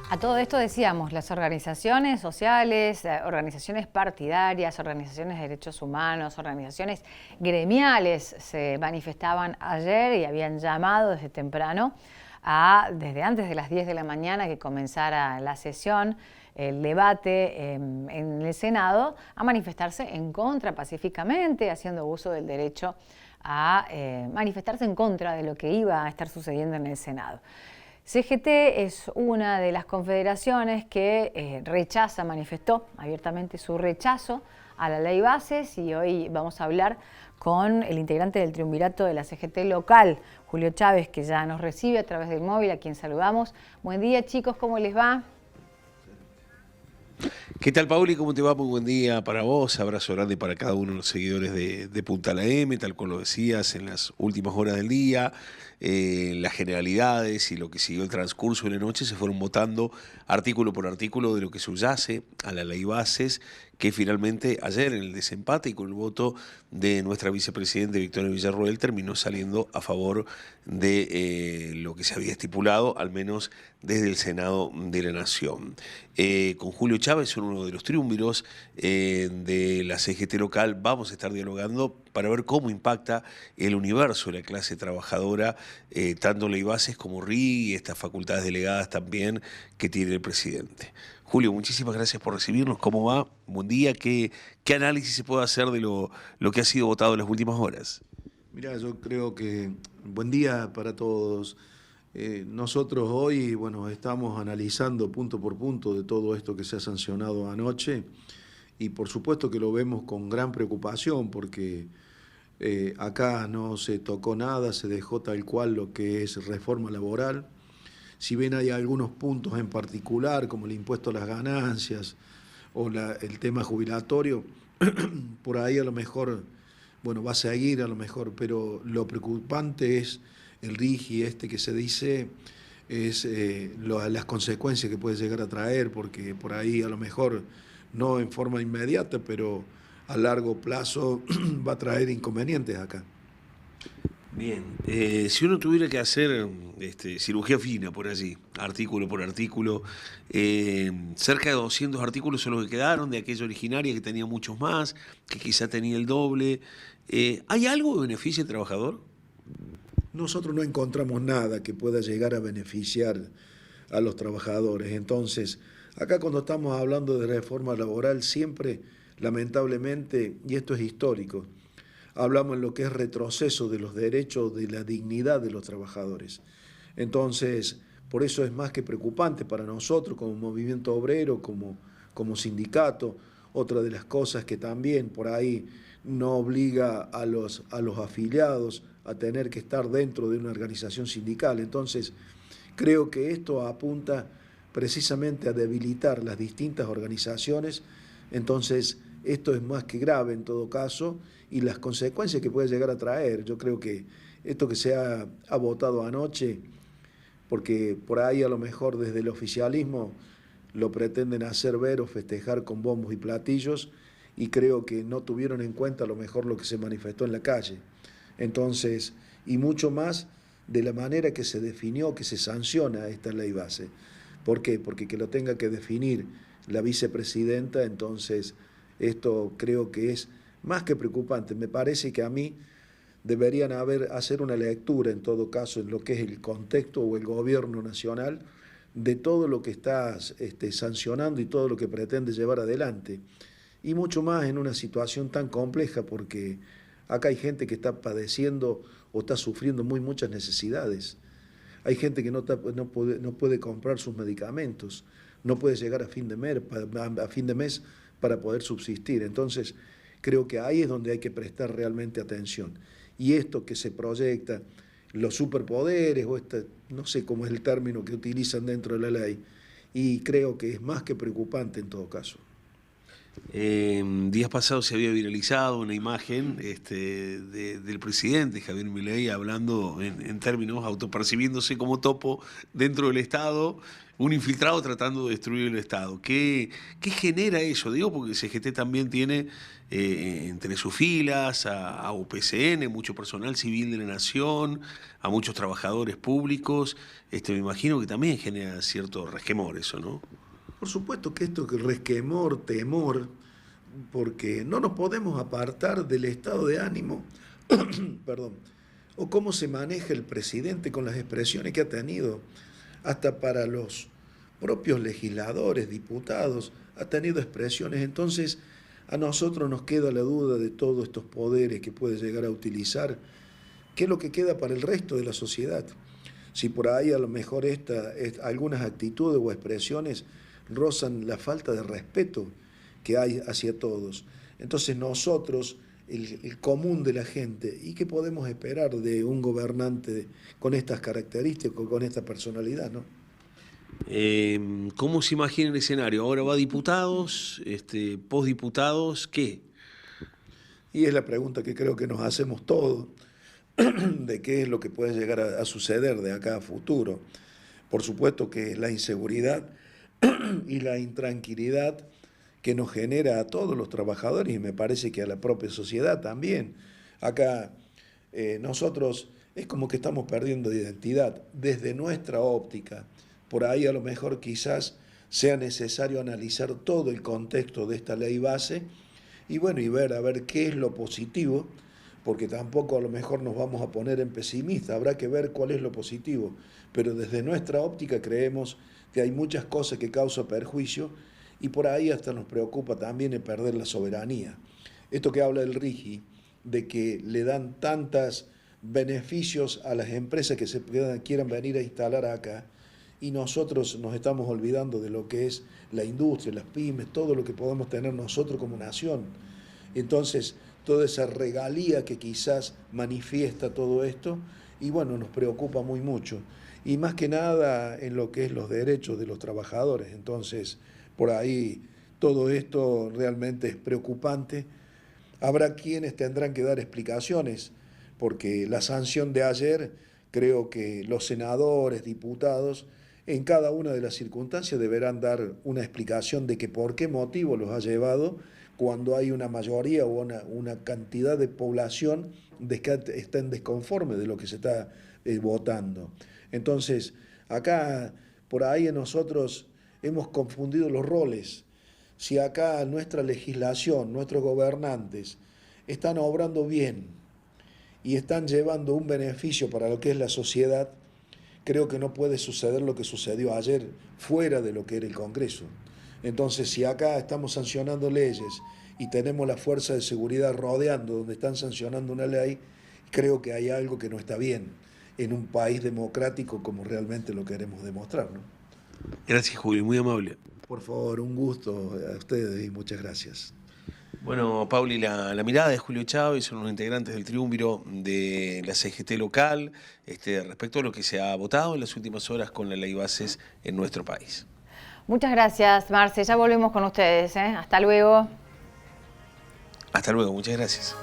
A todo esto decíamos, las organizaciones sociales, organizaciones partidarias, organizaciones de derechos humanos, organizaciones gremiales se manifestaban ayer y habían llamado desde temprano desde antes de las 10 de la mañana que comenzara la sesión, el debate en el Senado, a manifestarse en contra pacíficamente, haciendo uso del derecho a manifestarse en contra de lo que iba a estar sucediendo en el Senado. CGT es una de las confederaciones que manifestó abiertamente su rechazo a la ley Bases, y hoy vamos a hablar con el integrante del triunvirato de la CGT local, Julio Chávez, que ya nos recibe a través del móvil, a quien saludamos. Buen día, chicos, ¿cómo les va? ¿Qué tal, Pauli? ¿Cómo te va? Muy buen día para vos. Abrazo grande para cada uno de los seguidores de Punta La M, tal como lo decías, en las últimas horas del día. Las generalidades y lo que siguió el transcurso de la noche se fueron votando artículo por artículo de lo que subyace a la ley Bases, que finalmente ayer en el desempate y con el voto de nuestra vicepresidenta Victoria Villarroel terminó saliendo a favor de lo que se había estipulado, al menos desde el Senado de la Nación. Con Julio Chávez, uno de los triunviros de la CGT local, vamos a estar dialogando para ver cómo impacta el universo de la clase trabajadora, tanto ley Bases como RI y estas facultades delegadas también que tiene el presidente. Julio, muchísimas gracias por recibirnos. ¿Cómo va? Buen día. ¿Qué análisis se puede hacer de lo que ha sido votado en las últimas horas? Mira, yo creo que buen día para todos. Nosotros hoy, bueno, estamos analizando punto por punto de todo esto que se ha sancionado anoche, y por supuesto que lo vemos con gran preocupación porque acá no se tocó nada, se dejó tal cual lo que es reforma laboral. Si bien hay algunos puntos en particular, como el impuesto a las ganancias o el tema jubilatorio, por ahí a lo mejor, bueno, va a seguir a lo mejor, pero lo preocupante es el RIGI que se dice, es las consecuencias que puede llegar a traer, porque por ahí a lo mejor no en forma inmediata, pero a largo plazo va a traer inconvenientes acá. Bien, si uno tuviera que hacer cirugía fina por allí, artículo por artículo, cerca de 200 artículos son los que quedaron de aquella originaria que tenía muchos más, que quizá tenía el doble. ¿Hay algo que beneficie al trabajador? Nosotros no encontramos nada que pueda llegar a beneficiar a los trabajadores. Entonces, acá cuando estamos hablando de reforma laboral, siempre, lamentablemente, y esto es histórico, hablamos en lo que es retroceso de los derechos, de la dignidad de los trabajadores. Entonces, por eso es más que preocupante para nosotros como movimiento obrero, como sindicato. Otra de las cosas que también por ahí no obliga a los afiliados a tener que estar dentro de una organización sindical. Entonces, creo que esto apunta precisamente a debilitar las distintas organizaciones. Entonces, esto es más que grave en todo caso, y las consecuencias que puede llegar a traer. Yo creo que esto que se ha votado anoche, porque por ahí a lo mejor desde el oficialismo lo pretenden hacer ver o festejar con bombos y platillos, y creo que no tuvieron en cuenta a lo mejor lo que se manifestó en la calle. Entonces, y mucho más de la manera que se definió, que se sanciona esta ley base. ¿Por qué? Porque que lo tenga que definir la vicepresidenta, entonces esto creo que es más que preocupante. Me parece que a mí deberían hacer una lectura en todo caso en lo que es el contexto o el gobierno nacional de todo lo que está sancionando y todo lo que pretende llevar adelante. Y mucho más en una situación tan compleja, porque acá hay gente que está padeciendo o está sufriendo muchas necesidades. Hay gente que no puede comprar sus medicamentos, no puede llegar a fin de mes para poder subsistir. Entonces, creo que ahí es donde hay que prestar realmente atención. Y esto que se proyecta, los superpoderes, o no sé cómo es el término que utilizan dentro de la ley, y creo que es más que preocupante en todo caso. Días pasados se había viralizado una imagen del presidente Javier Milei hablando en términos autopercibiéndose como topo dentro del Estado, un infiltrado tratando de destruir el Estado. ¿Qué genera eso? Digo, porque CGT también tiene entre sus filas a UPCN, mucho personal civil de la Nación, a muchos trabajadores públicos. Me imagino que también genera cierto resquemor eso, ¿no? Por supuesto que esto que resquemor, temor, porque no nos podemos apartar del estado de ánimo, perdón, o cómo se maneja el presidente con las expresiones que ha tenido, hasta para los propios legisladores, diputados, ha tenido expresiones. Entonces, a nosotros nos queda la duda de todos estos poderes que puede llegar a utilizar, qué es lo que queda para el resto de la sociedad. Si por ahí a lo mejor algunas actitudes o expresiones rozan la falta de respeto que hay hacia todos. Entonces nosotros, el común de la gente, ¿y qué podemos esperar de un gobernante con estas características, con esta personalidad, ¿no? ¿Cómo se imagina el escenario? Ahora va diputados, postdiputados, ¿qué? Y es la pregunta que creo que nos hacemos todos, de qué es lo que puede llegar a suceder de acá a futuro. Por supuesto que la inseguridad y la intranquilidad que nos genera a todos los trabajadores, y me parece que a la propia sociedad también. Acá nosotros es como que estamos perdiendo identidad desde nuestra óptica. Por ahí a lo mejor quizás sea necesario analizar todo el contexto de esta ley base y bueno, y ver a ver qué es lo positivo, porque tampoco a lo mejor nos vamos a poner en pesimista, habrá que ver cuál es lo positivo, pero desde nuestra óptica creemos que hay muchas cosas que causan perjuicio y por ahí hasta nos preocupa también el perder la soberanía. Esto que habla el RIGI, de que le dan tantos beneficios a las empresas que se quieran venir a instalar acá, y nosotros nos estamos olvidando de lo que es la industria, las pymes, todo lo que podemos tener nosotros como nación. Entonces, toda esa regalía que quizás manifiesta todo esto, y bueno, nos preocupa muy mucho. Y más que nada en lo que es los derechos de los trabajadores. Entonces, por ahí todo esto realmente es preocupante. Habrá quienes tendrán que dar explicaciones, porque la sanción de ayer, creo que los senadores, diputados, en cada una de las circunstancias deberán dar una explicación de que por qué motivo los ha llevado cuando hay una mayoría o una cantidad de población que está en desconforme de lo que se está votando. Entonces, acá, por ahí nosotros hemos confundido los roles. Si acá nuestra legislación, nuestros gobernantes están obrando bien y están llevando un beneficio para lo que es la sociedad, creo que no puede suceder lo que sucedió ayer fuera de lo que era el Congreso. Entonces, si acá estamos sancionando leyes y tenemos la fuerza de seguridad rodeando donde están sancionando una ley, creo que hay algo que no está bien en un país democrático como realmente lo queremos demostrar, ¿no? Gracias, Julio, muy amable. Por favor, un gusto a ustedes y muchas gracias. Bueno, Pauli, la mirada de Julio Chávez, son los integrantes del triunviro de la CGT local, respecto a lo que se ha votado en las últimas horas con la ley bases en nuestro país. Muchas gracias, Marce. Ya volvemos con ustedes, ¿eh? Hasta luego. Hasta luego, muchas gracias.